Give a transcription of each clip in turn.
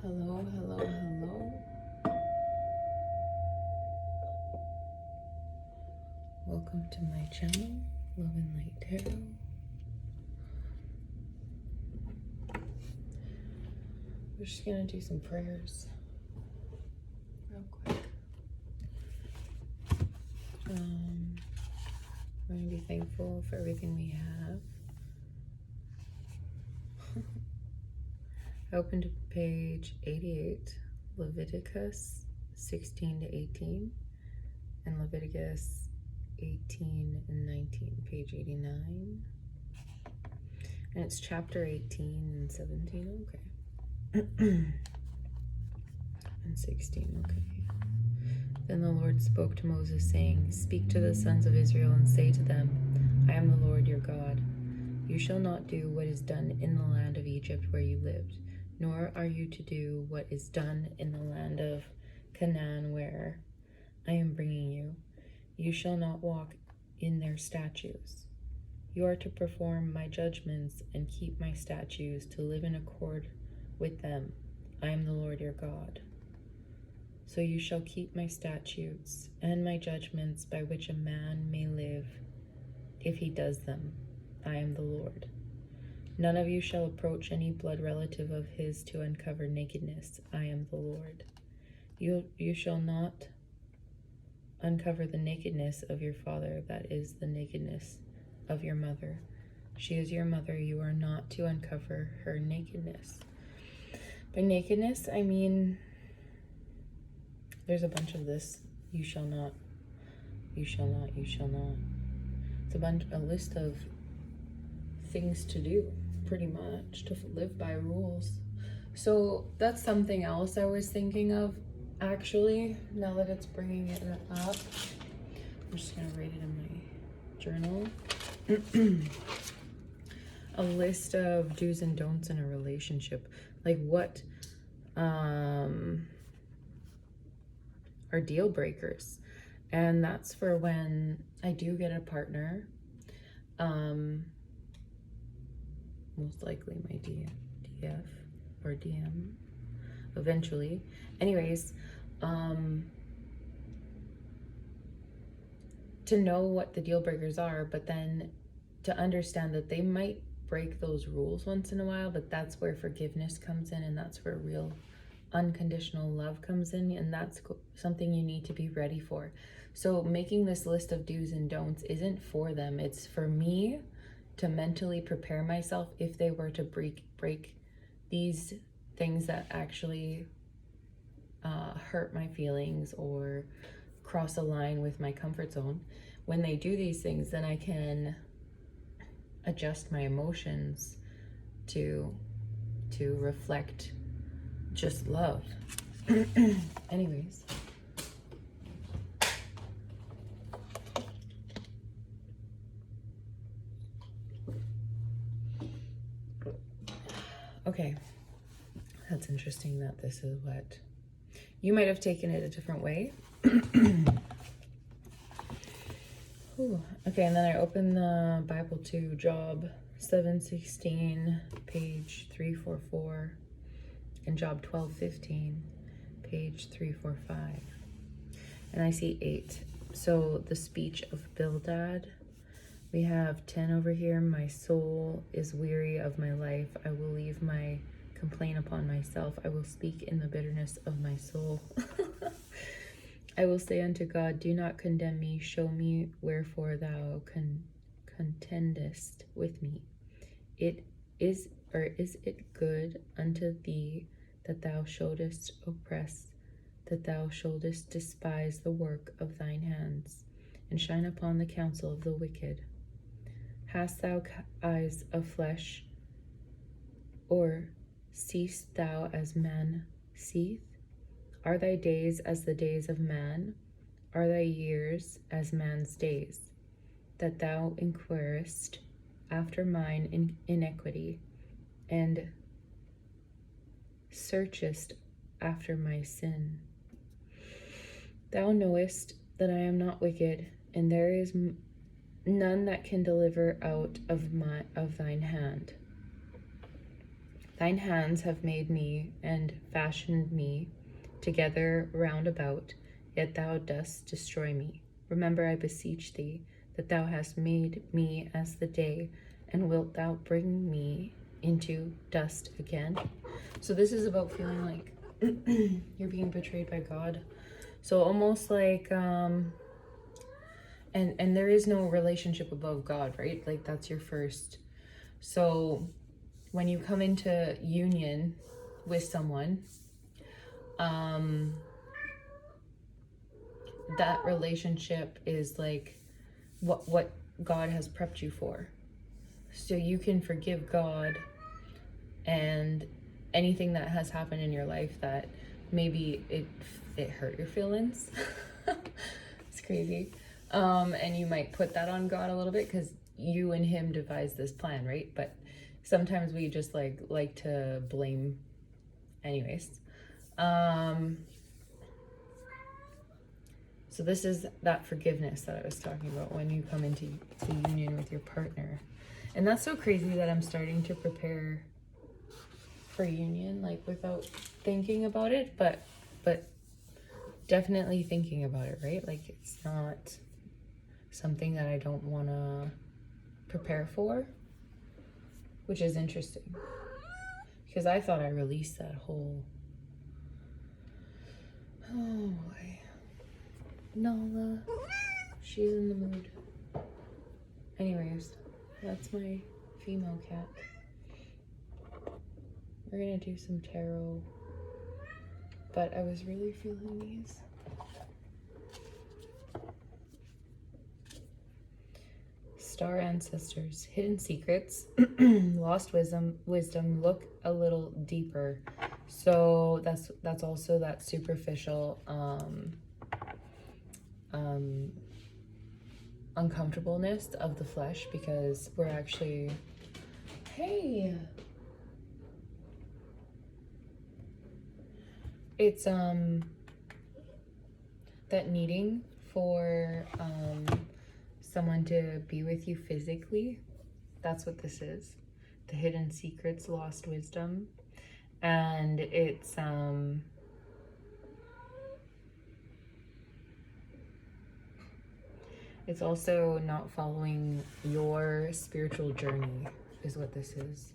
Hello, hello, hello. Welcome to my channel, Love and Light Tarot. We're just gonna do some prayers real quick. We're gonna be thankful for everything we have. I opened page 88, Leviticus 16 to 18, and Leviticus 18 and 19, page 89. And it's chapter 18 and 17, okay. And 16, okay. Then the Lord spoke to Moses, saying, Speak to the sons of Israel and say to them, I am the Lord your God. You shall not do what is done in the land of Egypt where you lived, nor are you to do what is done in the land of Canaan where I am bringing you. You shall not walk in their statutes. You are to perform my judgments and keep my statutes, to live in accord with them. I am the Lord your God. So you shall keep my statutes and my judgments by which a man may live if he does them. I am the Lord. None of you shall approach any blood relative of his to uncover nakedness. I am the Lord. You shall not uncover the nakedness of your father, that is the nakedness of your mother. She is your mother. You are not to uncover her nakedness. By nakedness, I mean, there's a bunch of this. You shall not, you shall not, you shall not. It's a list of things to do, pretty much, to live by rules. So that's something else I was thinking of, actually, now that it's bringing it up. I'm just gonna write it in my journal. A list of do's and don'ts in a relationship. Like what are deal breakers. And that's for when I do get a partner. Most likely my DF or DM eventually. Anyways, to know what the deal breakers are, but then to understand that they might break those rules once in a while, but that's where forgiveness comes in, and that's where real unconditional love comes in, and that's something you need to be ready for. So making this list of do's and don'ts isn't for them, it's for me to mentally prepare myself if they were to break these things that actually hurt my feelings or cross a line with my comfort zone. When they do these things, then I can adjust my emotions to reflect just love. Anyways, okay, that's interesting that this is what you might have taken it a different way. Ooh, okay, and then I open the Bible to Job 7:16, page 344, and Job 12:15, page 345. And I see 8. So the speech of Bildad. We have 10 over here. My soul is weary of my life. I will leave my complaint upon myself. I will speak in the bitterness of my soul. I will say unto God, do not condemn me. Show me wherefore thou contendest with me. Is it good unto thee that thou shouldest oppress, that thou shouldest despise the work of thine hands, and shine upon the counsel of the wicked? Hast thou eyes of flesh, or seest thou as man seeth? Are thy days as the days of man? Are thy years as man's days? That thou inquirest after mine iniquity, and searchest after my sin. Thou knowest that I am not wicked, and there is none that can deliver out of thine hand. Thine hands have made me and fashioned me together round about, yet thou dost destroy me. Remember, I beseech thee, that thou hast made me as the day, and wilt thou bring me into dust again? So this is about feeling like you're being betrayed by God. So almost like and there is no relationship above God, right? Like that's your first. So when you come into union with someone, that relationship is like what God has prepped you for. So you can forgive God and anything that has happened in your life that maybe it hurt your feelings. It's crazy. And you might put that on God a little bit because you and him devised this plan, right? But sometimes we just like to blame. Anyways, so this is that forgiveness that I was talking about when you come into the union with your partner. And that's so crazy that I'm starting to prepare for union, like without thinking about it, but definitely thinking about it, right? Like it's not something that I don't want to prepare for, which is interesting because I thought I released that whole, oh boy, Nala, she's in the mood. Anyways, that's my female cat. We're gonna do some tarot, but I was really feeling these. Star ancestors, hidden secrets, lost wisdom, look a little deeper. So that's also that superficial uncomfortableness of the flesh, because we're actually, hey, it's that needing for someone to be with you physically. That's what this is. The hidden secrets, lost wisdom. And it's also not following your spiritual journey is what this is.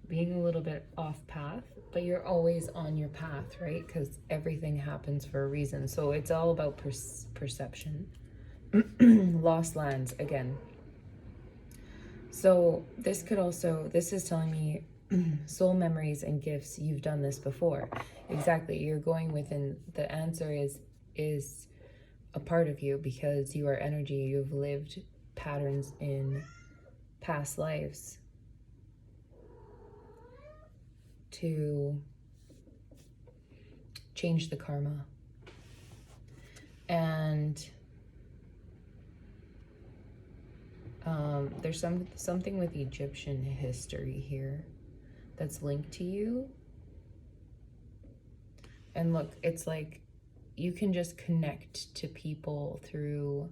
Being a little bit off path, but you're always on your path, right? Because everything happens for a reason. So it's all about perception. Lost lands again. So this is telling me soul memories and gifts. You've done this before. Exactly. You're going within. The answer is a part of you, because you are energy. You've lived patterns in past lives to change the karma. And there's something with Egyptian history here that's linked to you. And look, it's like you can just connect to people through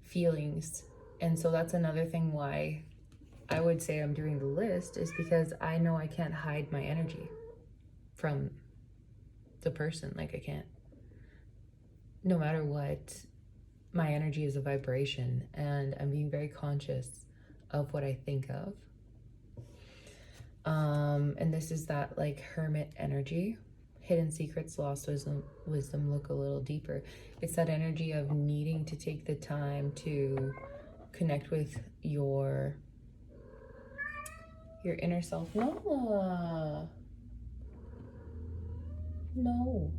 feelings. And so that's another thing why I would say I'm doing the list, is because I know I can't hide my energy from the person. Like I can't, no matter what, my energy is a vibration, and I'm being very conscious of what I think of. And this is that like hermit energy. Hidden secrets, lost wisdom, look a little deeper. It's that energy of needing to take the time to connect with your inner self. Nola. No.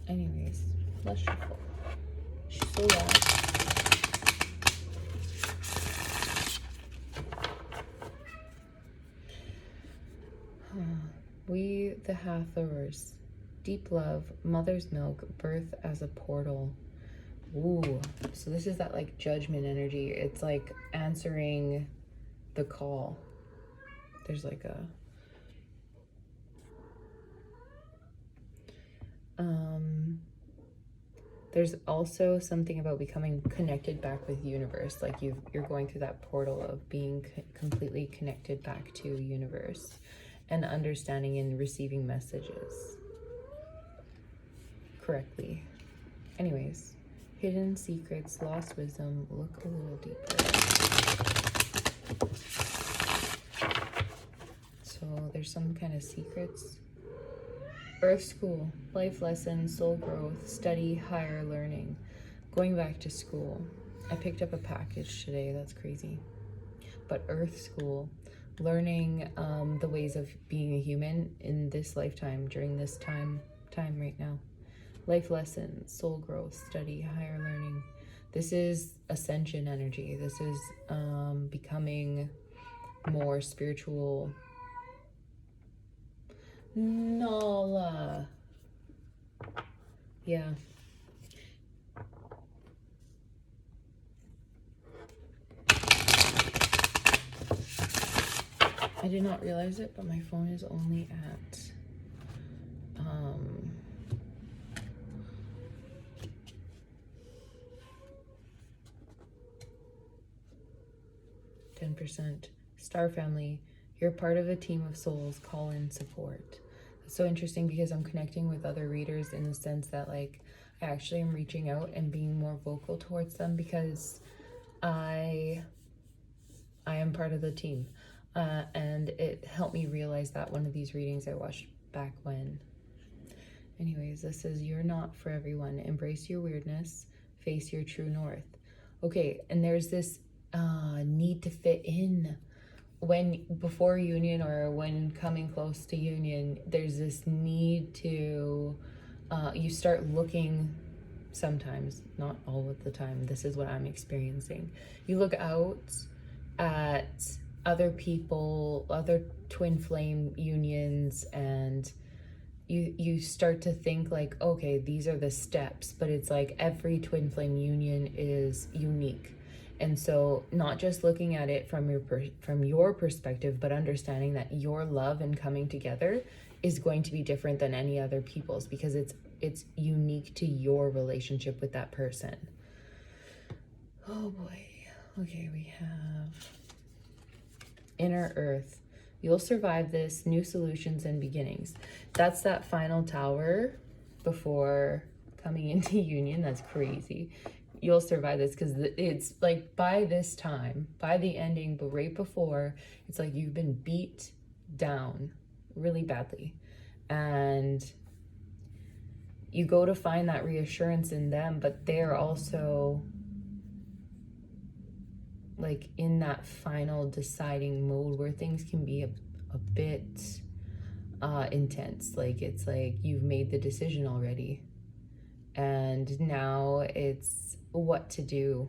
Anyways, let's shuffle. She's so loud. We the Hathors, deep love, mother's milk, birth as a portal. Ooh, so this is that like judgment energy. It's like answering the call. There's like a There's also something about becoming connected back with universe, like you're going through that portal of being completely connected back to universe and understanding and receiving messages correctly. Anyways, hidden secrets, lost wisdom, look a little deeper. So there's some kind of secrets. Earth school, life lessons, soul growth, study, higher learning, going back to school. I picked up a package today, that's crazy. But Earth school, learning the ways of being a human in this lifetime, during this time right now. Life lessons, soul growth, study, higher learning. This is ascension energy. This is becoming more spiritual. Nala. Yeah. I did not realize it, but my phone is only at 10%. Star family, you're part of a team of souls. Call in support. It's so interesting because I'm connecting with other readers in the sense that, like, I actually am reaching out and being more vocal towards them because I am part of the team. And it helped me realize that one of these readings I watched back when. Anyways, this is you're not for everyone. Embrace your weirdness. Face your true north. Okay, and there's this need to fit in when before union or when coming close to union. There's this need to you start looking, sometimes, not all of the time, this is what I'm experiencing. You look out at other people, other twin flame unions, and you start to think like, okay, these are the steps, but it's like every twin flame union is unique. And so not just looking at it from your perspective, but understanding that your love and coming together is going to be different than any other people's, because it's unique to your relationship with that person. Oh boy. Okay, we have Inner Earth. You'll survive this. New solutions and beginnings. That's that final tower before coming into union. That's crazy. You'll survive this because it's like by this time, by the ending, but right before, it's like you've been beat down really badly. And you go to find that reassurance in them, but they're also like in that final deciding mode where things can be a bit intense. Like it's like you've made the decision already and now it's what to do,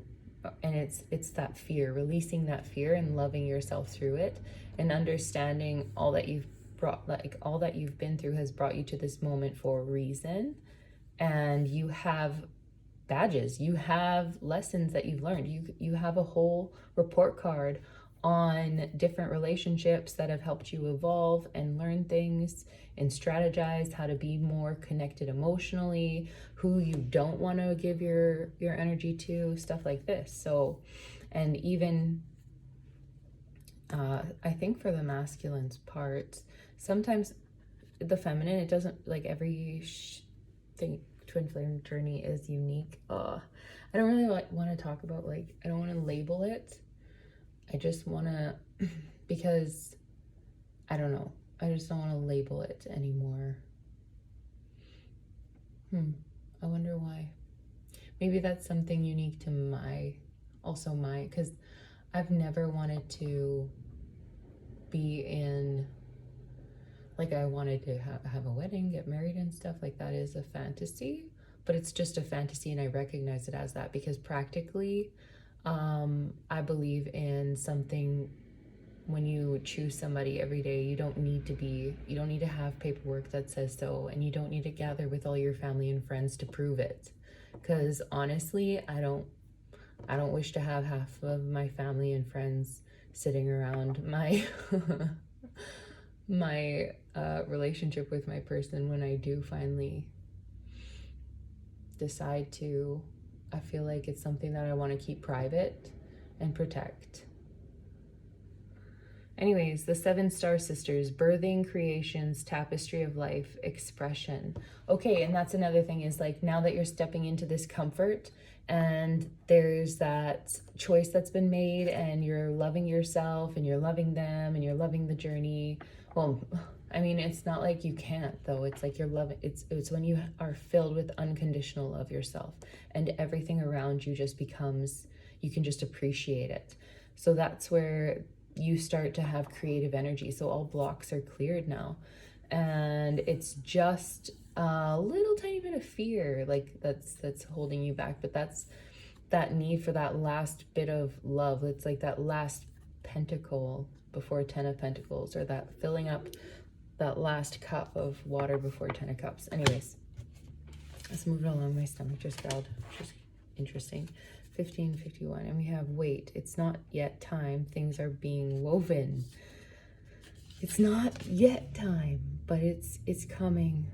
and it's that fear, releasing that fear and loving yourself through it and understanding all that you've brought, like all that you've been through has brought you to this moment for a reason. And you have badges, you have lessons that you've learned, you have a whole report card on different relationships that have helped you evolve and learn things and strategize how to be more connected emotionally, who you don't want to give your energy to, stuff like this. So, and even I think for the masculine's part, sometimes the feminine, it doesn't, like every thing, twin flame journey is unique. I don't really want to talk about, like, I don't want to label it. I just want to, because I don't know, I just don't want to label it anymore. I wonder why. Maybe that's something unique to my, because I've never wanted to be in, like, I wanted to have a wedding, get married and stuff. Like, that is a fantasy, but it's just a fantasy, and I recognize it as that because practically, I believe in something. When you choose somebody every day, you don't need to have paperwork that says so, and you don't need to gather with all your family and friends to prove it. Because honestly, I don't wish to have half of my family and friends sitting around my my relationship with my person when I do finally decide to, I feel like it's something that I want to keep private and protect. Anyways, the 7 Star Sisters, birthing, creations, tapestry of life, expression. Okay, and that's another thing is like now that you're stepping into this comfort and there's that choice that's been made and you're loving yourself and you're loving them and you're loving the journey. Well, I mean, it's not like you can't though. It's like you're loving, it's when you are filled with unconditional love yourself and everything around you just becomes, you can just appreciate it. So that's where you start to have creative energy. So all blocks are cleared now. And it's just a little tiny bit of fear, like that's holding you back. But that's that need for that last bit of love. It's like that last pentacle before 10 of Pentacles, or that filling up that last cup of water before 10 of Cups. Anyways, let's move it along. My stomach just growled, which is interesting. 1551, and we have wait, it's not yet time, things are being woven. It's not yet time, but it's coming.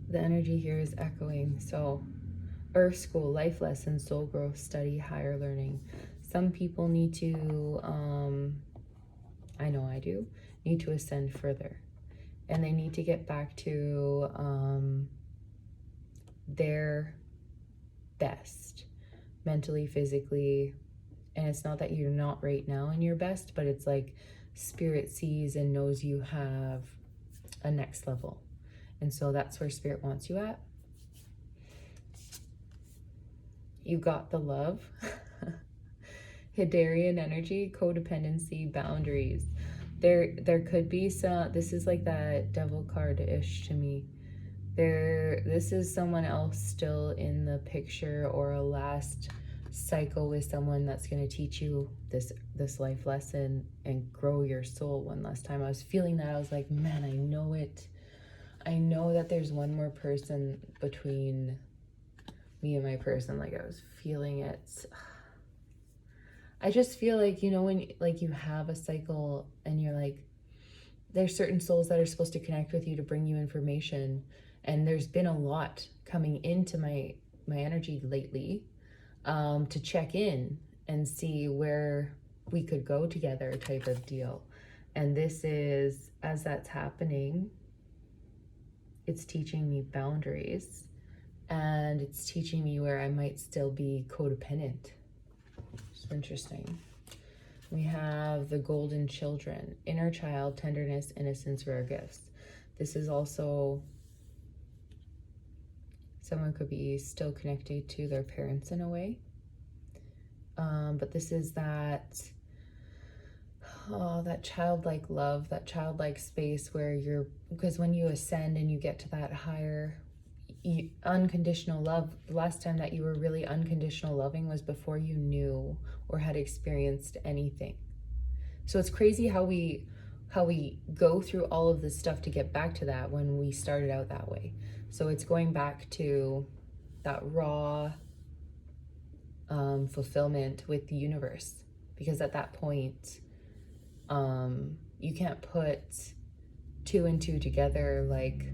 The energy here is echoing. So Earth School, life lessons, soul growth, study, higher learning. Some people need to I know I do, need to ascend further, and they need to get back to their best, mentally, physically. And it's not that you're not right now in your best, but it's like spirit sees and knows you have a next level. And so that's where spirit wants you at. You got the love. Hidarian energy, codependency, boundaries. There could be some, this is like that devil card-ish to me. This is someone else still in the picture, or a last cycle with someone that's going to teach you this life lesson and grow your soul one last time. I was feeling that. I was like, man, I know it. I know that there's one more person between me and my person. Like I was feeling it. I just feel like, you know, when like you have a cycle and you're like, there's certain souls that are supposed to connect with you to bring you information. And there's been a lot coming into my energy lately, to check in and see where we could go together type of deal. And this is, as that's happening, it's teaching me boundaries, and it's teaching me where I might still be codependent. It's interesting. We have the golden children, inner child, tenderness, innocence, rare gifts. This is also, someone could be still connected to their parents in a way. But this is that, that childlike love, that childlike space where you're, because when you ascend and you get to that higher unconditional love, the last time that you were really unconditional loving was before you knew or had experienced anything. So it's crazy how we go through all of this stuff to get back to that when we started out that way. So it's going back to that raw fulfillment with the universe, because at that point you can't put 2 and 2 together. Like,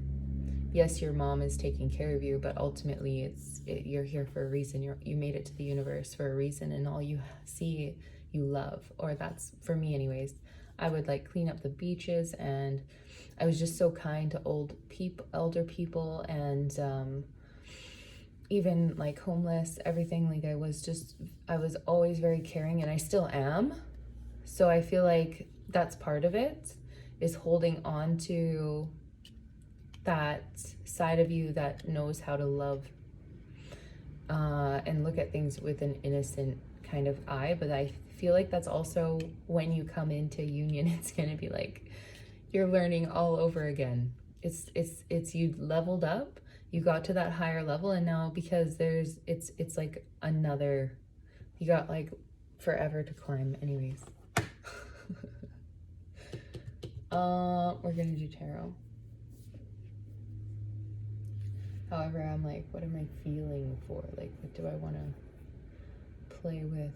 yes, your mom is taking care of you, but ultimately you're here for a reason. You made it to the universe for a reason, and all you see you love. Or that's for me anyways. I would like clean up the beaches, and I was just so kind to elder people, and even like homeless, everything. Like I was always very caring, and I still am. So I feel like that's part of it, is holding on to that side of you that knows how to love and look at things with an innocent kind of eye. But I feel like that's also when you come into union, it's going to be like you're learning all over again. It's you leveled up, you got to that higher level, and now because it's like another, you got like forever to climb. Anyways. We're gonna do tarot. However, I'm like, what am I feeling for? Like, what do I want to play with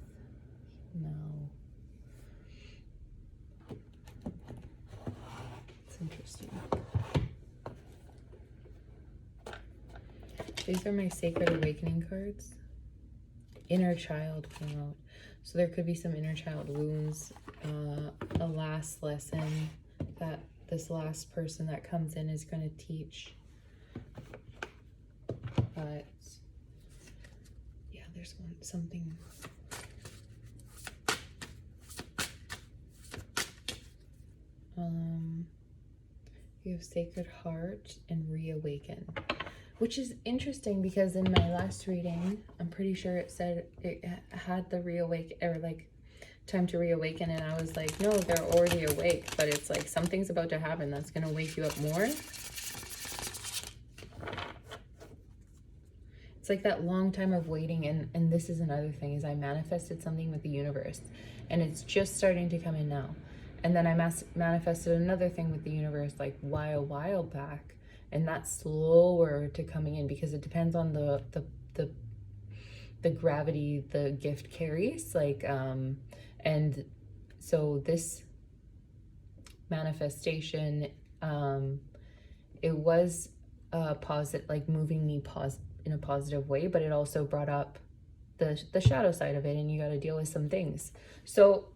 now? It's interesting. These are my Sacred Awakening cards. Inner child came out. So there could be some inner child wounds, a last lesson that this last person that comes in is going to teach. But yeah, there's something. You have Sacred Heart and Reawaken, which is interesting because in my last reading, I'm pretty sure it said it had the reawaken, or like time to reawaken, and I was like, no, they're already awake, but it's like something's about to happen that's going to wake you up more. It's like that long time of waiting, and this is another thing, is I manifested something with the universe, and it's just starting to come in now. And then I manifested another thing with the universe like a while back, and that's slower to coming in because it depends on the gravity the gift carries. Like, and so this manifestation, it was positive, like moving me in a positive way, but it also brought up the shadow side of it, and you got to deal with some things. So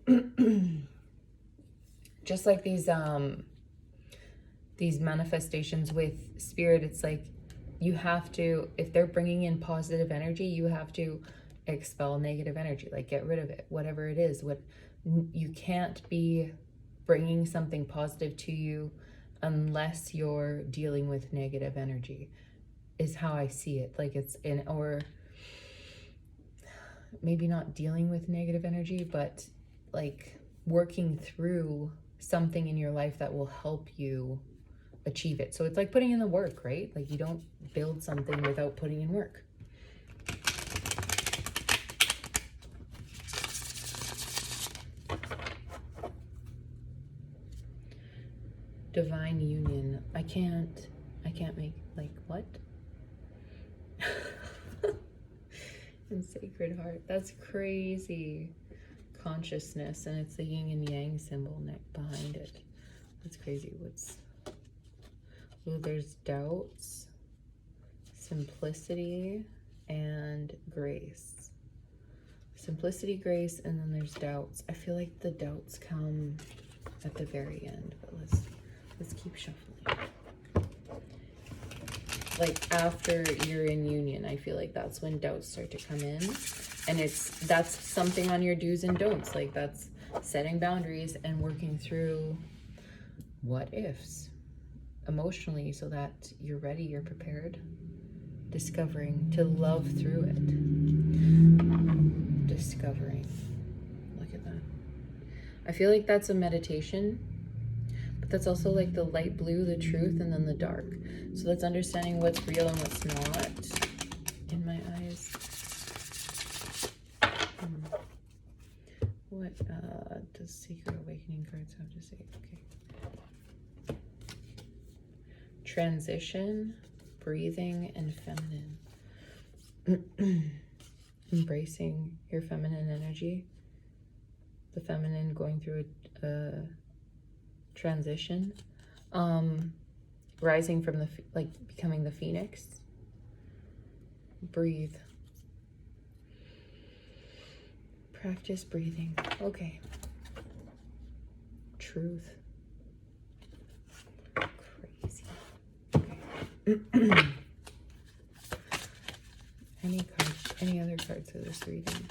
just like these manifestations with spirit, it's like you have to, if they're bringing in positive energy, you have to expel negative energy, like get rid of it, whatever it is. You can't be bringing something positive to you unless you're dealing with negative energy, is how I see it. Like it's or maybe not dealing with negative energy, but like working through something in your life that will help you achieve it. So it's like putting in the work, right? Like you don't build something without putting in work. Divine union. I can't make, like, what? And Sacred Heart. That's crazy. Consciousness, and it's the yin and yang symbol behind it. That's crazy. There's doubts, simplicity, and grace. Simplicity, grace, and then there's doubts. I feel like the doubts come at the very end, but let's keep shuffling. Like after you're in union, I feel like that's when doubts start to come in. And that's something on your do's and don'ts. Like that's setting boundaries and working through what ifs emotionally so that you're ready, you're prepared. Discovering to love through it. Discovering. Look at that. I feel like that's a meditation, but that's also like the light blue, the truth, and then the dark. So that's understanding what's real and what's not in my eyes. What does Sacred Awakening cards have to say? Okay. Transition, breathing, and feminine. Embracing your feminine energy. The feminine going through a transition. Rising from the, like becoming the phoenix. Breathe. Practice breathing. Okay. Truth. Crazy. Okay. Any other cards for this reading?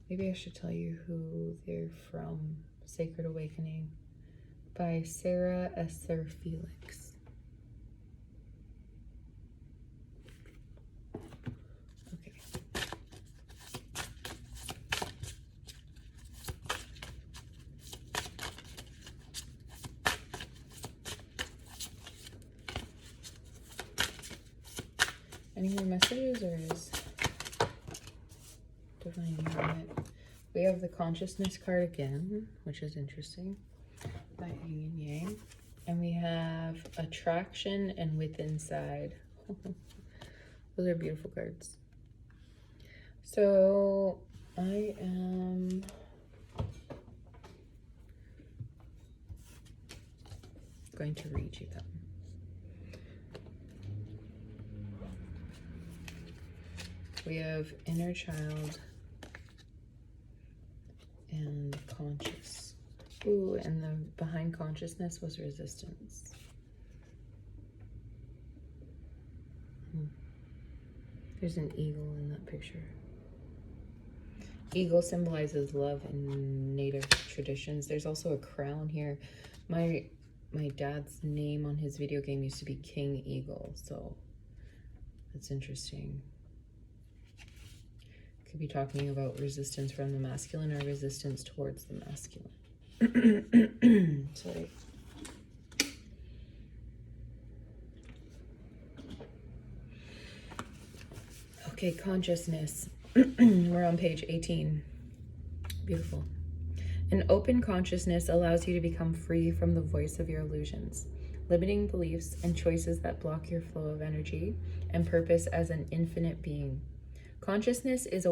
Maybe I should tell you who they're from. Sacred Awakening by Sarah Esther Felix. Any more messages, or is Divine Unit? We have the Consciousness card again, which is interesting, by Yin and Yang. And we have Attraction and Within Side. Those are beautiful cards. So I am going to read you them. We have inner child and conscious. Ooh, and the behind consciousness was resistance. There's an eagle in that picture. Eagle symbolizes love in native traditions. There's also a crown here. My dad's name on his video game used to be King Eagle, so that's interesting. Could be talking about resistance from the masculine or resistance towards the masculine. Sorry. Okay, consciousness. We're on page 18. Beautiful. An open consciousness allows you to become free from the voice of your illusions, limiting beliefs and choices that block your flow of energy and purpose as an infinite being. Consciousness is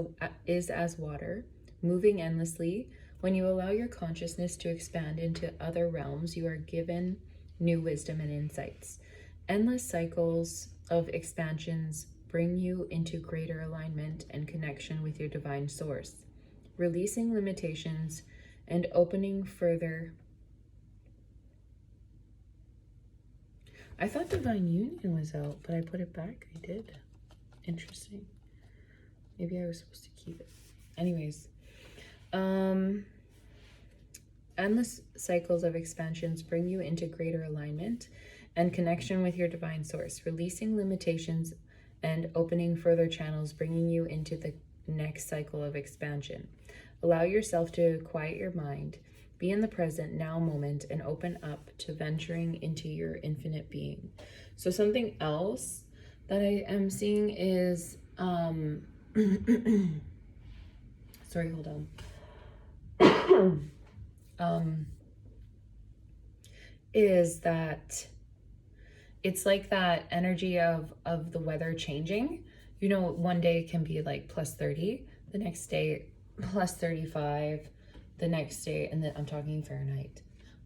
as water, moving endlessly. When you allow your consciousness to expand into other realms, you are given new wisdom and insights. Endless cycles of expansions bring you into greater alignment and connection with your divine source, releasing limitations and opening further. I thought Divine Union was out, but I put it back. I did. Interesting. Maybe I was supposed to keep it. Anyways, endless cycles of expansions bring you into greater alignment and connection with your divine source, releasing limitations and opening further channels, bringing you into the next cycle of expansion. Allow yourself to quiet your mind, be in the present now moment, and open up to venturing into your infinite being. So something else that I am seeing is, sorry, hold on. Is that it's like that energy of the weather changing. You know, one day it can be like plus 30, the next day plus 35, the next day, and then I'm talking Fahrenheit.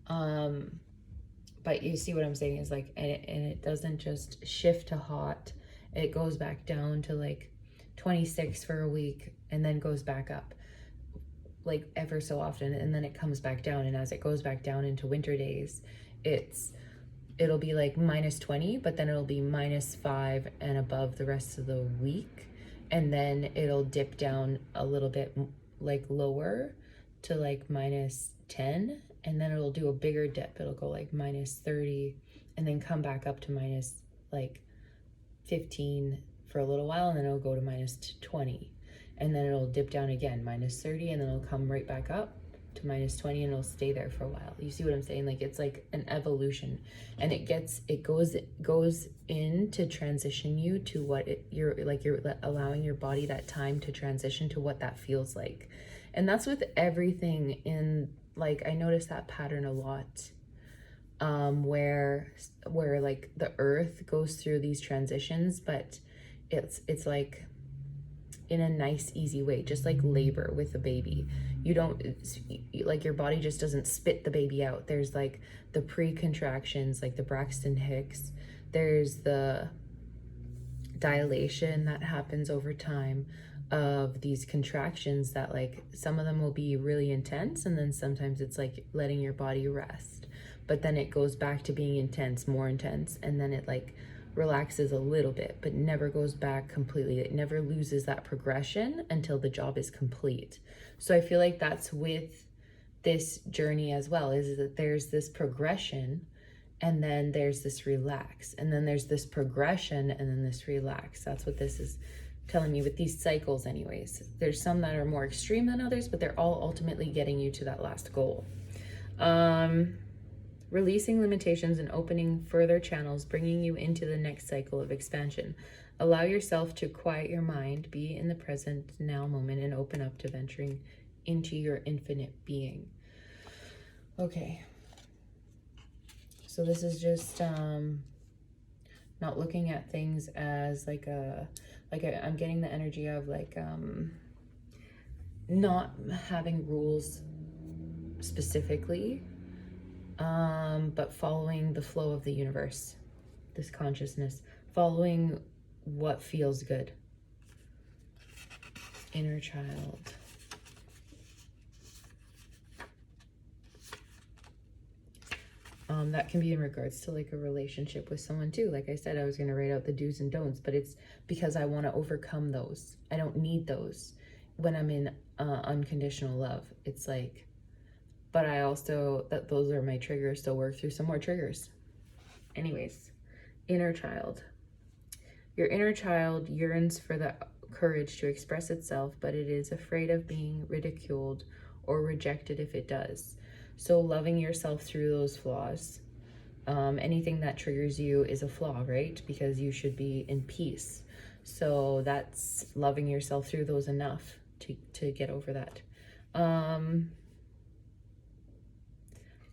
But you see what I'm saying is like, and it doesn't just shift to hot. It goes back down to like 26 for a week and then goes back up like ever so often, and then it comes back down. And as it goes back down into winter days, it'll be like minus 20, but then it'll be minus 5 and above the rest of the week. And then it'll dip down a little bit like lower to like minus 10. And then it'll do a bigger dip. It'll go like minus 30 and then come back up to minus like 15 for a little while. And then it'll go to minus 20. And then it'll dip down again, minus 30. And then it'll come right back up to minus 20 and it'll stay there for a while. You see what I'm saying? Like it's like an evolution, and it goes in to transition you to what you're allowing your body that time to transition to what that feels like. And that's with everything in, like, I notice that pattern a lot, where like the earth goes through these transitions, but it's like in a nice, easy way, just like labor with a baby. You don't, like, your body just doesn't spit the baby out. There's like the pre-contractions, like the Braxton Hicks. There's the dilation that happens over time of these contractions that, like, some of them will be really intense, and then sometimes it's like letting your body rest. But then it goes back to being intense, more intense, and then it like relaxes a little bit, but never goes back completely. It never loses that progression until the job is complete. So I feel like that's with this journey as well, is that there's this progression, and then there's this relax, and then there's this progression, and then this relax. That's what this is telling me with these cycles anyways. There's some that are more extreme than others, but they're all ultimately getting you to that last goal. Releasing limitations and opening further channels, bringing you into the next cycle of expansion. Allow yourself to quiet your mind, be in the present now moment, and open up to venturing into your infinite being. Okay. So this is just not looking at things as like I'm getting the energy of like not having rules specifically, but following the flow of the universe, this consciousness, following what feels good. Inner child. That can be in regards to like a relationship with someone too. Like I said, I was going to write out the do's and don'ts, but it's because I want to overcome those. I don't need those when I'm in unconditional love. It's like, but I also, that those are my triggers, so work through some more triggers. Anyways, inner child. Your inner child yearns for the courage to express itself, but it is afraid of being ridiculed or rejected if it does. So loving yourself through those flaws. Anything that triggers you is a flaw, right? Because you should be in peace. So that's loving yourself through those enough to get over that.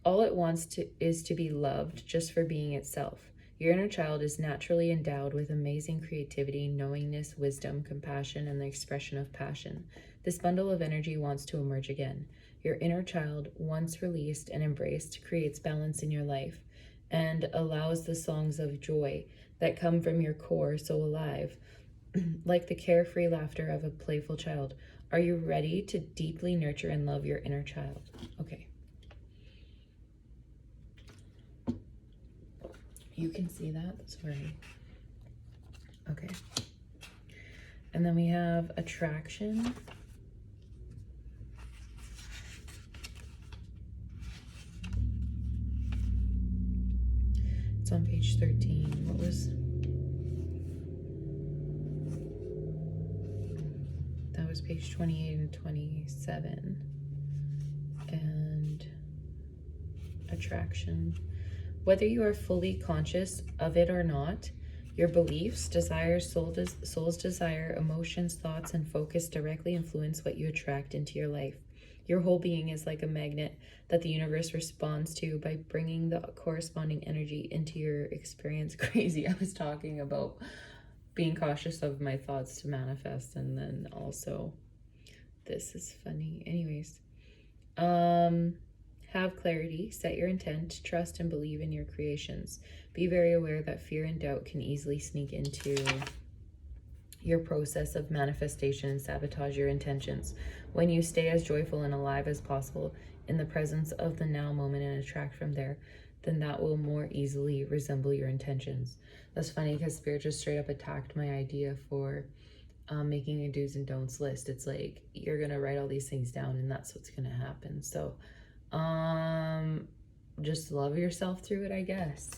All it wants is to be loved just for being itself. Your inner child is naturally endowed with amazing creativity, knowingness, wisdom, compassion, and the expression of passion. This bundle of energy wants to emerge again. Your inner child, once released and embraced, creates balance in your life and allows the songs of joy that come from your core so alive, like the carefree laughter of a playful child. Are you ready to deeply nurture and love your inner child? Okay. You can see that, sorry. Okay. And then we have attraction. It's on page 13. What was... That was page 28 and 27. And attraction. Whether you are fully conscious of it or not, your beliefs, desires, soul's desire, emotions, thoughts, and focus directly influence what you attract into your life. Your whole being is like a magnet that the universe responds to by bringing the corresponding energy into your experience. Crazy. I was talking about being cautious of my thoughts to manifest, and then also, this is funny. Anyways, have clarity, set your intent, trust and believe in your creations. Be very aware that fear and doubt can easily sneak into your process of manifestation and sabotage your intentions. When you stay as joyful and alive as possible in the presence of the now moment and attract from there, then that will more easily resemble your intentions. That's funny because Spirit just straight up attacked my idea for making a do's and don'ts list. It's like, you're going to write all these things down and that's what's going to happen. So just love yourself through it, I guess.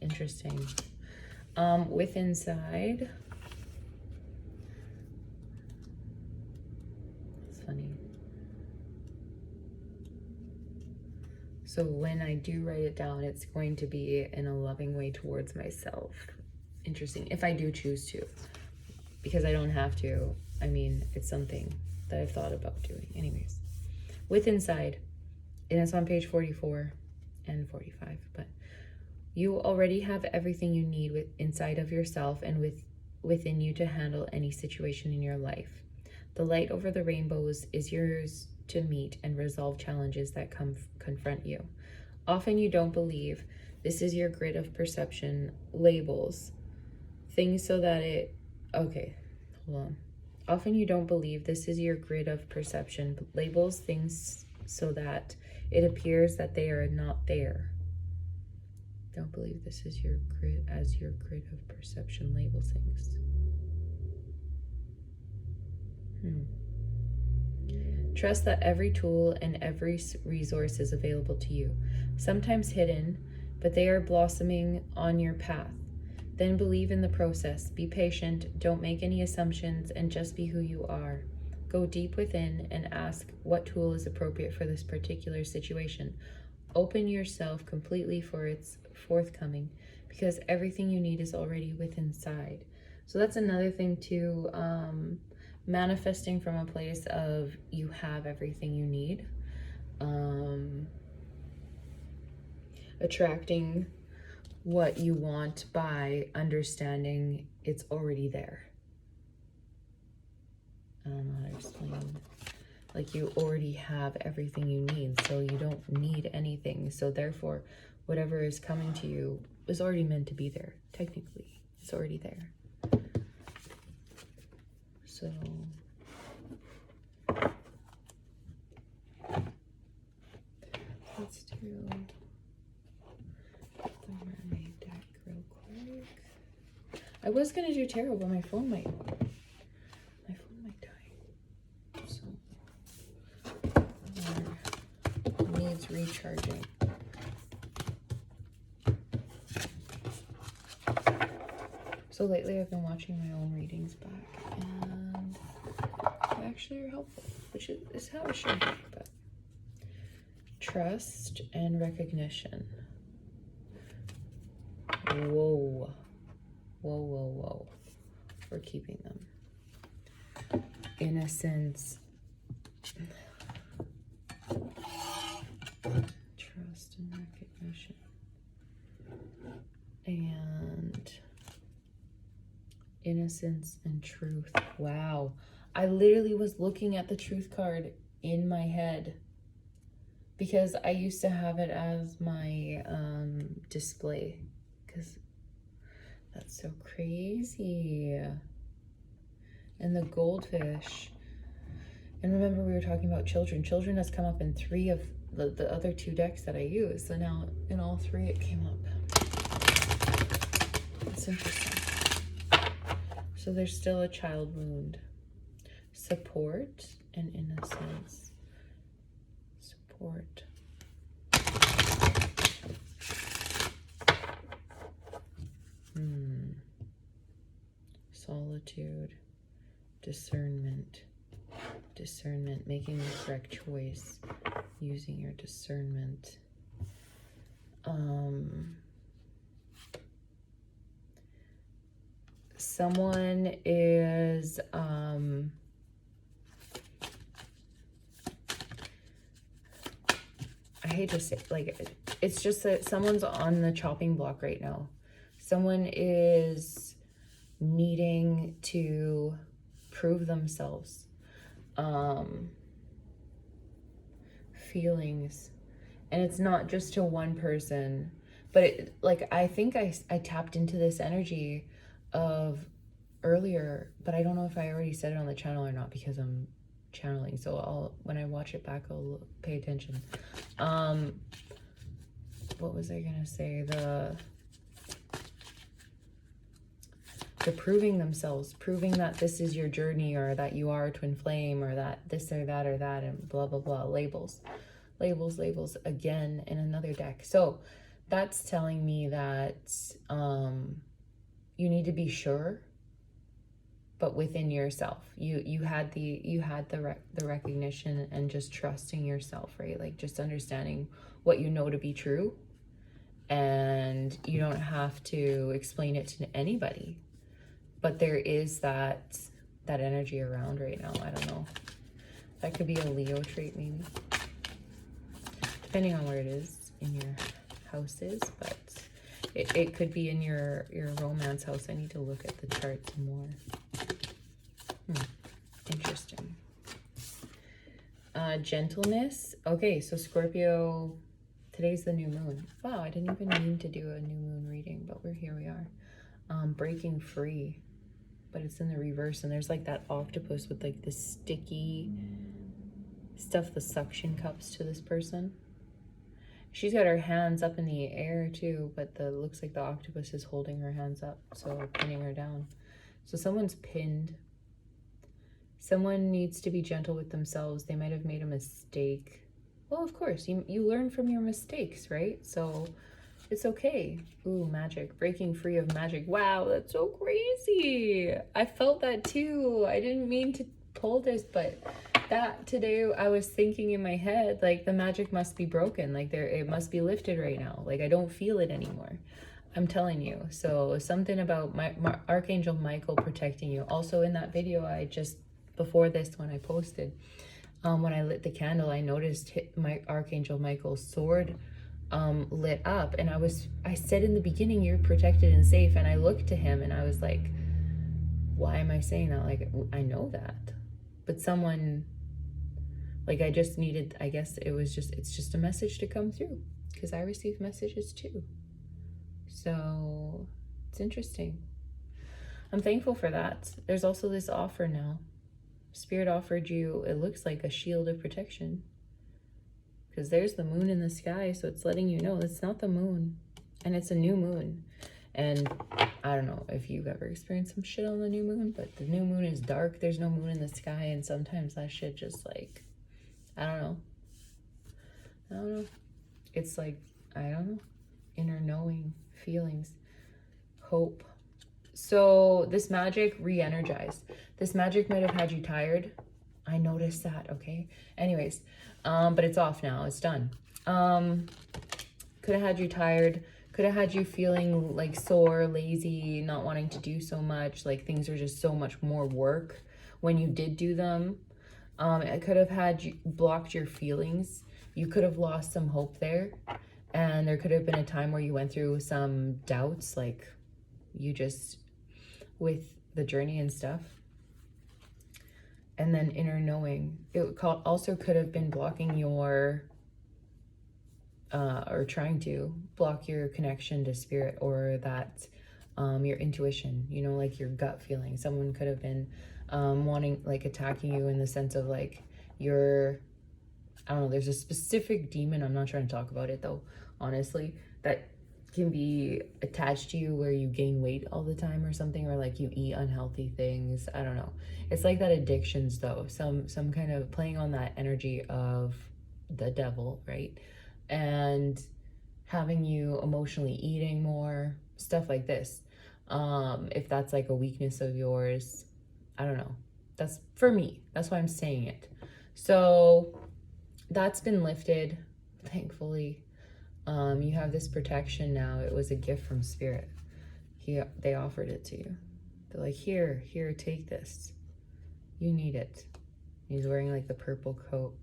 Interesting. With inside, it's funny. So when I do write it down, it's going to be in a loving way towards myself. Interesting. If I do choose to, because I don't have to. I mean, it's something that I've thought about doing. Anyways, with inside, and it's on page 44 and 45, but you already have everything you need inside of yourself and within you to handle any situation in your life. The light over the rainbows is yours to meet and resolve challenges that confront you. Often you don't believe this is your grid of perception, labels things so that it, okay, hold on. Often you don't believe this is your grid of perception, labels things so that it appears that they are not there. Don't believe this is your grid as your grid of perception, label things. Trust that every tool and every resource is available to you, sometimes hidden, but they are blossoming on your path. Then believe in the process. Be patient, don't make any assumptions, and just be who you are. Go deep within and ask what tool is appropriate for this particular situation. Open yourself completely for its forthcoming, because everything you need is already within inside. So that's another thing too, manifesting from a place of you have everything you need. Attracting what you want by understanding it's already there. I don't know how to explain. Like you already have everything you need, so you don't need anything. So therefore, whatever is coming to you is already meant to be there. Technically, it's already there. So let's do the mermaid deck real quick. I was gonna do tarot, but my phone might die. So needs recharging. So lately I've been watching my own readings back, and they actually are helpful, which is how it should be. But trust and recognition. Whoa. Whoa, whoa, whoa. We're keeping them. Innocence. Trust and recognition. And innocence and truth. Wow. I literally was looking at the truth card in my head because I used to have it as my display, because that's so crazy. And the goldfish. And remember, we were talking about children. Children has come up in 3 of the other 2 decks that I use. So now in all 3 it came up. That's interesting. So there's still a child wound. Support and innocence. Support. Solitude. Discernment. Discernment. Making the correct choice. Using your discernment. Someone is I hate to say, like, it's just that someone's on the chopping block right now. Someone is needing to prove themselves. Feelings. And it's not just to one person, but it, like, I think I tapped into this energy of earlier, but I don't know if I already said it on the channel or not, because I'm channeling, so when I watch it back, I'll pay attention. What was I gonna say? The proving themselves, proving that this is your journey, or that you are a twin flame, or that this or that, and blah blah blah. Labels again in another deck. So that's telling me that you need to be sure, but within yourself. You had the recognition and just trusting yourself, right? Like just understanding what you know to be true, and you don't have to explain it to anybody. But there is that energy around right now. I don't know. That could be a Leo trait, maybe, depending on where it is in your houses, but it could be in your romance house. I need to look at the charts more. Interesting. Gentleness. Okay, so Scorpio, today's the new moon. Wow, I didn't even mean to do a new moon reading, but here we are. Breaking free, but it's in the reverse, and there's like that octopus with like the sticky stuff, the suction cups to this person. She's got her hands up in the air too, but looks like the octopus is holding her hands up, so pinning her down. So someone's pinned. Someone needs to be gentle with themselves. They might have made a mistake. Well, of course, you learn from your mistakes, right? So it's okay. Ooh, magic. Breaking free of magic. Wow, that's so crazy. I felt that too. I didn't mean to pull this, but that today I was thinking in my head, like, the magic must be broken. Like, it must be lifted right now. Like, I don't feel it anymore. I'm telling you. So something about Archangel Michael protecting you. Also in that video I just, before this one I posted, when I lit the candle, I noticed my Archangel Michael's sword lit up, and I said in the beginning, you're protected and safe, and I looked to him and I was like, why am I saying that? Like, I know that, but someone Like I just needed, I guess it's just a message to come through, because I receive messages too. So it's interesting. I'm thankful for that. There's also this offer now. Spirit offered you, it looks like a shield of protection, because there's the moon in the sky. So it's letting you know it's not the moon, and it's a new moon. And I don't know if you've ever experienced some shit on the new moon, but the new moon is dark. There's no moon in the sky. And sometimes that shit just like, I don't know. It's like, I don't know, inner knowing, feelings, hope. So this magic re-energized. This magic might have had you tired. I noticed that, okay? Anyways, but it's off now. It's done. Could have had you tired. Could have had you feeling like sore, lazy, not wanting to do so much. Like things are just so much more work when you did do them. It could have had you blocked your feelings. You could have lost some hope there. And there could have been a time where you went through some doubts, like you just, with the journey and stuff. And then inner knowing. It also could have been blocking your, or trying to block your connection to spirit, or that, your intuition, you know, like your gut feeling. Someone could have been wanting, like attacking you in the sense of like your, I don't know, there's a specific demon, I'm not trying to talk about it though, honestly, that can be attached to you where you gain weight all the time or something, or like you eat unhealthy things. I don't know. It's like that addictions though, some kind of playing on that energy of the devil, right? And having you emotionally eating more, stuff like this. If that's like a weakness of yours, I don't know. That's for me. That's why I'm saying it. So that's been lifted, thankfully. You have this protection now. It was a gift from spirit. They offered it to you. They're like, here, take this. You need it. He's wearing like the purple coat,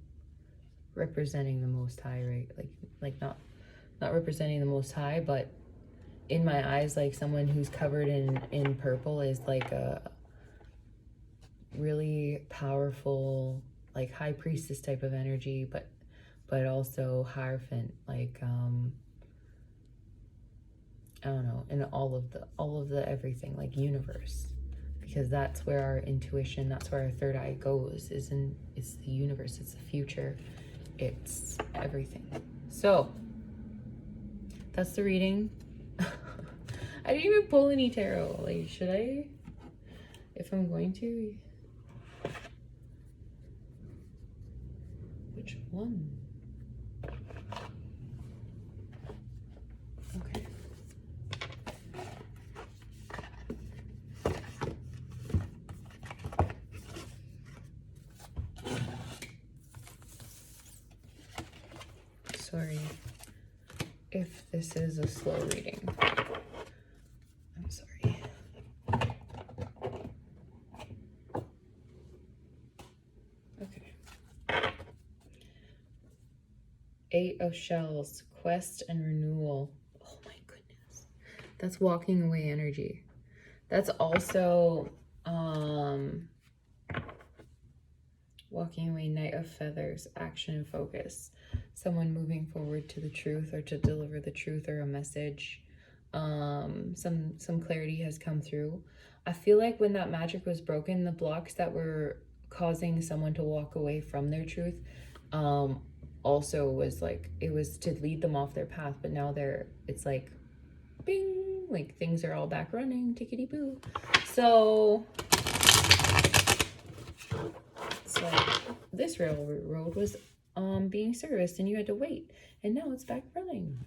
representing the Most High, right? Like not representing the Most High, but in my eyes, like someone who's covered in purple is like a really powerful, like high priestess type of energy, but also Hierophant, like I don't know, and all of the everything, like universe, because that's where our intuition, that's where our third eye goes, it's the universe, it's the future, it's everything. So that's the reading. I didn't even pull any tarot. Like, should I? If I'm going to, which one? Okay. Sorry if this is a slow reading. I'm sorry. Okay. 8 of Shells, quest and renewal. Oh my goodness. That's walking away energy. That's also walking away, Knight of Feathers, action and focus. Someone moving forward to the truth, or to deliver the truth or a message. Some clarity has come through. I feel like when that magic was broken, the blocks that were causing someone to walk away from their truth, also was like, it was to lead them off their path, but now it's like bing, like things are all back running, tickety boo. So it's like this railroad was being serviced and you had to wait, and now it's back running.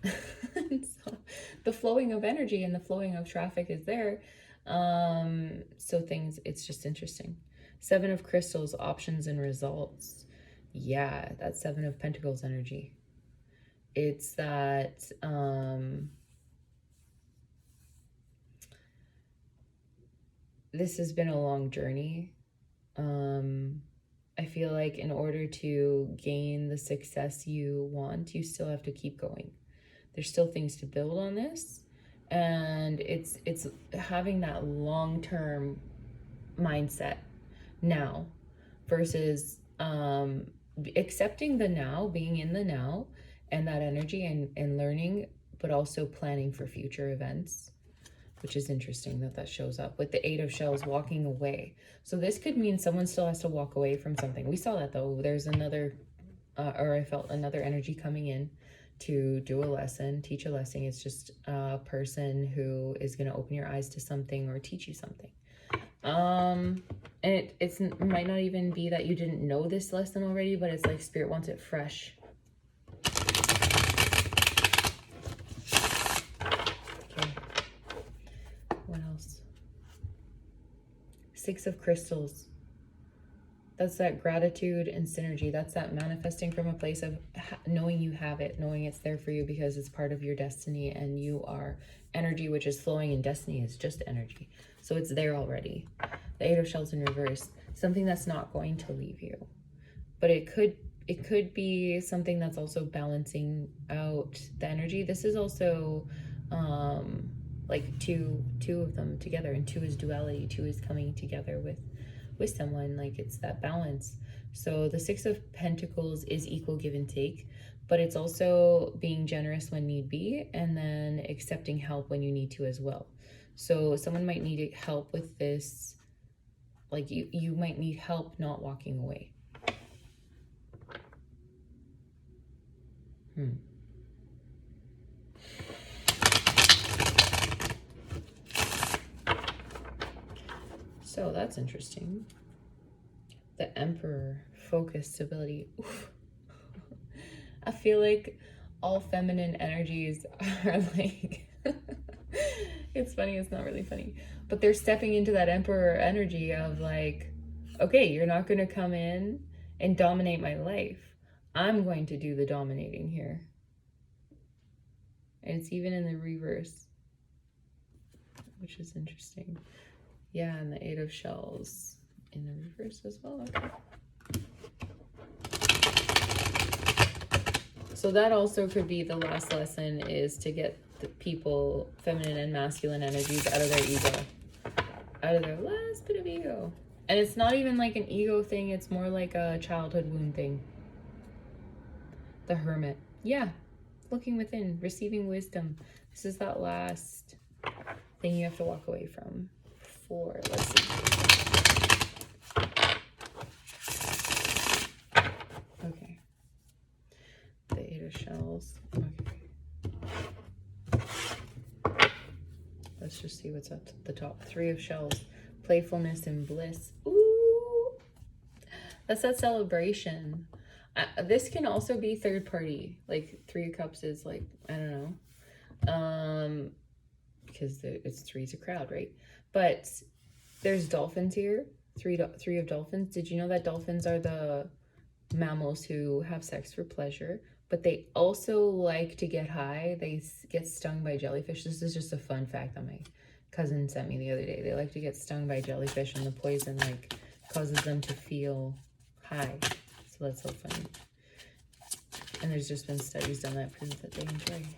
So the flowing of energy and the flowing of traffic is there. So things, it's just interesting. 7 of Crystals, options and results. Yeah, that's 7 of Pentacles energy. It's that this has been a long journey. I feel like in order to gain the success you want, you still have to keep going. There's still things to build on this, and it's having that long-term mindset now versus accepting the now, being in the now, and that energy, and learning, but also planning for future events, which is interesting that that shows up with the Eight of Shells, walking away. So this could mean someone still has to walk away from something. We saw that though. There's another, or I felt another energy coming in to do a lesson, teach a lesson. It's just a person who is going to open your eyes to something or teach you something. And it might not even be that you didn't know this lesson already, but it's like Spirit wants it fresh. Okay. What else? Six of Crystals. That's that gratitude and synergy. That's that manifesting from a place of knowing you have it, knowing it's there for you because it's part of your destiny, and you are energy which is flowing, and destiny is just energy. So it's there already. The Eight of Shells in reverse, something that's not going to leave you. But it could be something that's also balancing out the energy. This is also like two of them together, and two is duality. Two is coming together with someone, like it's that balance. So the Six of Pentacles is equal give and take, but it's also being generous when need be, and then accepting help when you need to as well. So someone might need help with this, like you might need help not walking away. So that's interesting. The Emperor, focus, stability. Oof. I feel like all feminine energies are like, it's funny, it's not really funny, but they're stepping into that Emperor energy of like, okay, you're not going to come in and dominate my life. I'm going to do the dominating here. And it's even in the reverse, which is interesting. Yeah, and the Eight of Shells in the reverse as well. Okay. So that also could be the last lesson, is to get the people, feminine and masculine energies, out of their ego. Out of their last bit of ego. And it's not even like an ego thing. It's more like a childhood wound thing. The Hermit. Yeah. Looking within, receiving wisdom. This is that last thing you have to walk away from. Let's see. Okay. The Eight of Shells. Okay. Let's just see what's at the top. Three of Shells. Playfulness and bliss. Ooh. That's that celebration. This can also be third party. Like Three of Cups is like, I don't know. Because it's three's a crowd, right? But there's dolphins here. Three of dolphins. Did you know that dolphins are the mammals who have sex for pleasure, but they also like to get high? They get stung by jellyfish. This is just a fun fact that my cousin sent me the other day. They like to get stung by jellyfish, and the poison like causes them to feel high. So that's so funny. And there's just been studies done that prove that they enjoy.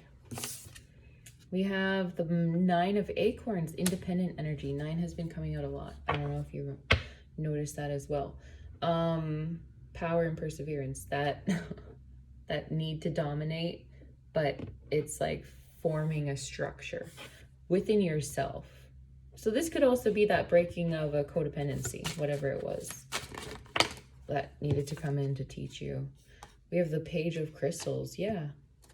We have the Nine of Acorns, independent energy. 9 has been coming out a lot. I don't know if you noticed that as well. Power and perseverance, that that need to dominate, but it's like forming a structure within yourself. So this could also be that breaking of a codependency, whatever it was that needed to come in to teach you. We have the Page of Crystals. Yeah.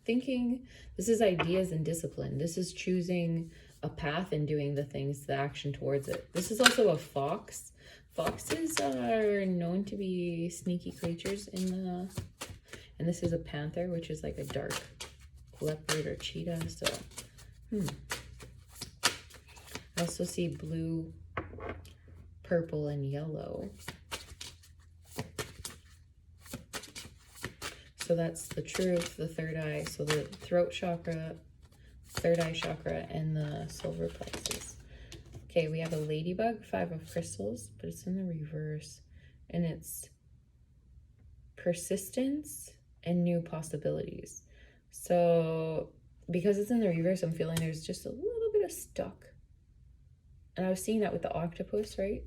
Thinking, this is ideas and discipline. This is choosing a path and doing the things, the action towards it. This is also a fox. Foxes are known to be sneaky creatures and this is a panther, which is like a dark leopard or cheetah. So, I also see blue, purple, and yellow. So that's the truth, the third eye. So the throat chakra, third eye chakra, and the solar plexus. Okay, we have a ladybug, 5 of crystals, but it's in the reverse. And it's persistence and new possibilities. So because it's in the reverse, I'm feeling there's just a little bit of stuck. And I was seeing that with the octopus, right?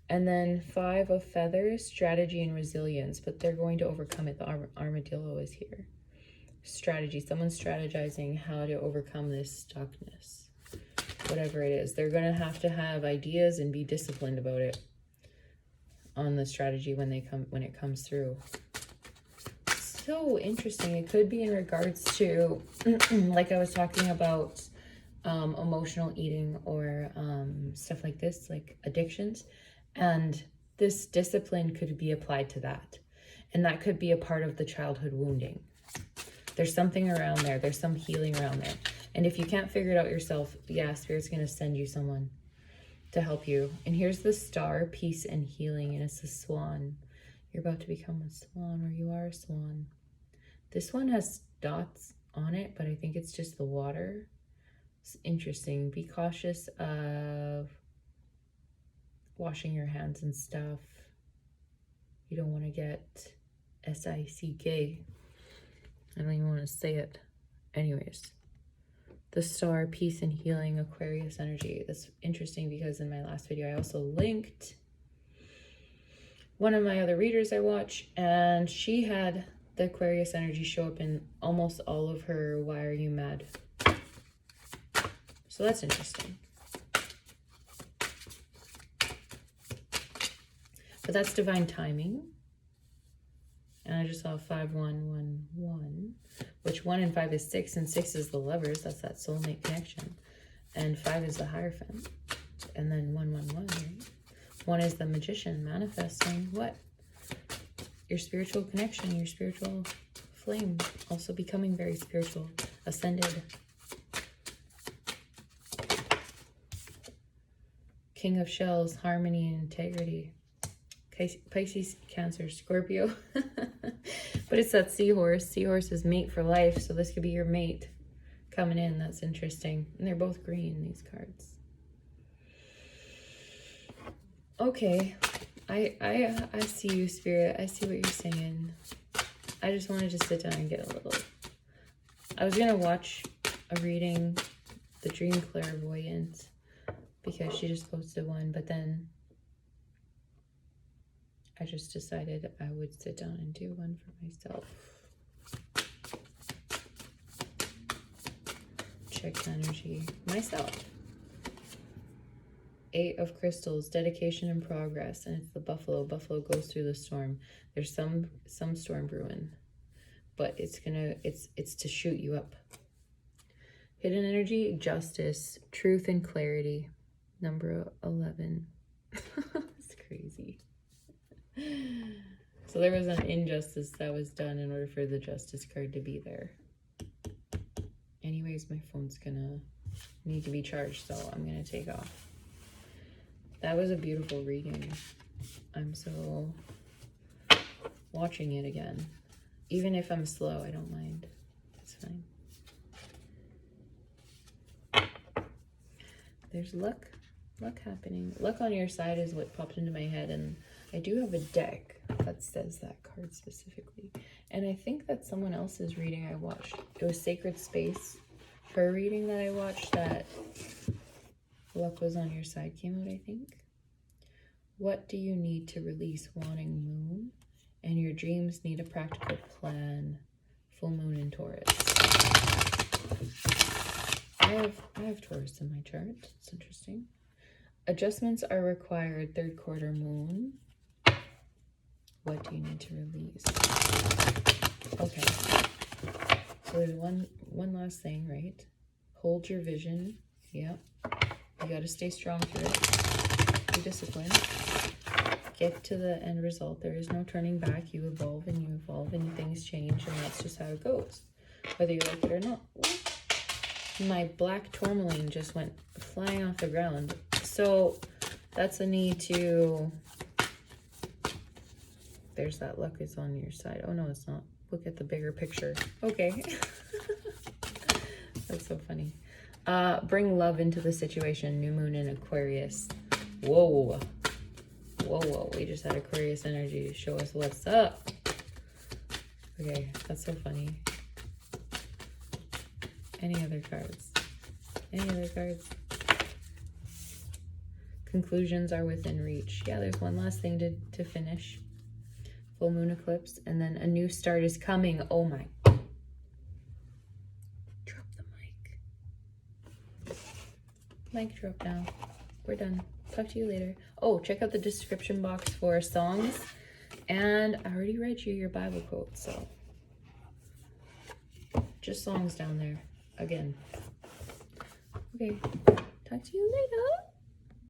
And then 5 of feathers, strategy and resilience, but they're going to overcome it. The armadillo is here. Strategy, someone's strategizing how to overcome this stuckness. Whatever it is, they're going to have ideas and be disciplined about it on the strategy when it comes through. So interesting. It could be in regards to, like I was talking about, emotional eating or stuff like this, like addictions. And this discipline could be applied to that. And that could be a part of the childhood wounding. There's something around there. There's some healing around there. And if you can't figure it out yourself, yeah, Spirit's going to send you someone to help you. And here's the star, peace and healing. And it's the swan. You're about to become a swan, or you are a swan. This one has dots on it, but I think it's just the water. It's interesting. Be cautious of washing your hands and stuff. You don't want to get S-I-C-K. I don't even want to say it. Anyways, the star, peace and healing, Aquarius energy. That's interesting because in my last video, I also linked one of my other readers I watch, and she had the Aquarius energy show up in almost all of her Why Are You Mad? So that's interesting. But that's divine timing. And I just saw 5, 1, 1, 1, which 1 and 5 is 6, and 6 is the lovers. That's that soulmate connection. And 5 is the Hierophant. And then 1, 1, 1, right? 1 is the magician manifesting what? Your spiritual connection, your spiritual flame. Also becoming very spiritual, ascended. King of Shells, harmony and integrity. Pisces, Cancer, Scorpio. But it's that seahorse. Seahorse is mate for life, so this could be your mate coming in. That's interesting. And they're both green, these cards. Okay. I see you, Spirit. I see what you're saying. I just wanted to sit down and get a little... I was going to watch a reading, The Dream Clairvoyant, because she just posted one, but then I just decided I would sit down and do one for myself. Check energy myself. 8 of crystals, dedication and progress, and it's the buffalo. Buffalo goes through the storm. There's some storm brewing, but it's to shoot you up. Hidden energy, justice, truth and clarity. Number 11. It's crazy. So there was an injustice that was done in order for the justice card to be there. Anyways, my phone's gonna need to be charged, so I'm gonna take off. That was a beautiful reading. I'm so watching it again. Even if I'm slow, I don't mind. It's fine. There's luck happening. Luck on your side is what popped into my head, and I do have a deck that says that card specifically. And I think that's someone else's reading I watched. It was Sacred Space. Her reading that I watched, that luck was on your side, came out, I think. What do you need to release? Wanting moon. And your dreams need a practical plan. Full moon in Taurus. I have Taurus in my chart. It's interesting. Adjustments are required. 3rd quarter moon. What do you need to release? Okay. So there's one last thing, right? Hold your vision. Yep. You got to stay strong through it. Be disciplined. Get to the end result. There is no turning back. You evolve and you evolve and things change, and that's just how it goes, whether you like it or not. My black tourmaline just went flying off the ground. So that's a need to... There's that luck is on your side. Oh, no, it's not. Look at the bigger picture. Okay. That's so funny. Bring love into the situation. New moon in Aquarius. Whoa. Whoa. We just had Aquarius energy to show us what's up. Okay, that's so funny. Any other cards? Any other cards? Conclusions are within reach. Yeah, there's one last thing to finish. Full moon eclipse, and then a new start is coming. Oh my. Drop the mic. Mic drop now. We're done. Talk to you later. Oh, check out the description box for songs. And I already read you your Bible quote, so just songs down there again. Okay, talk to you later.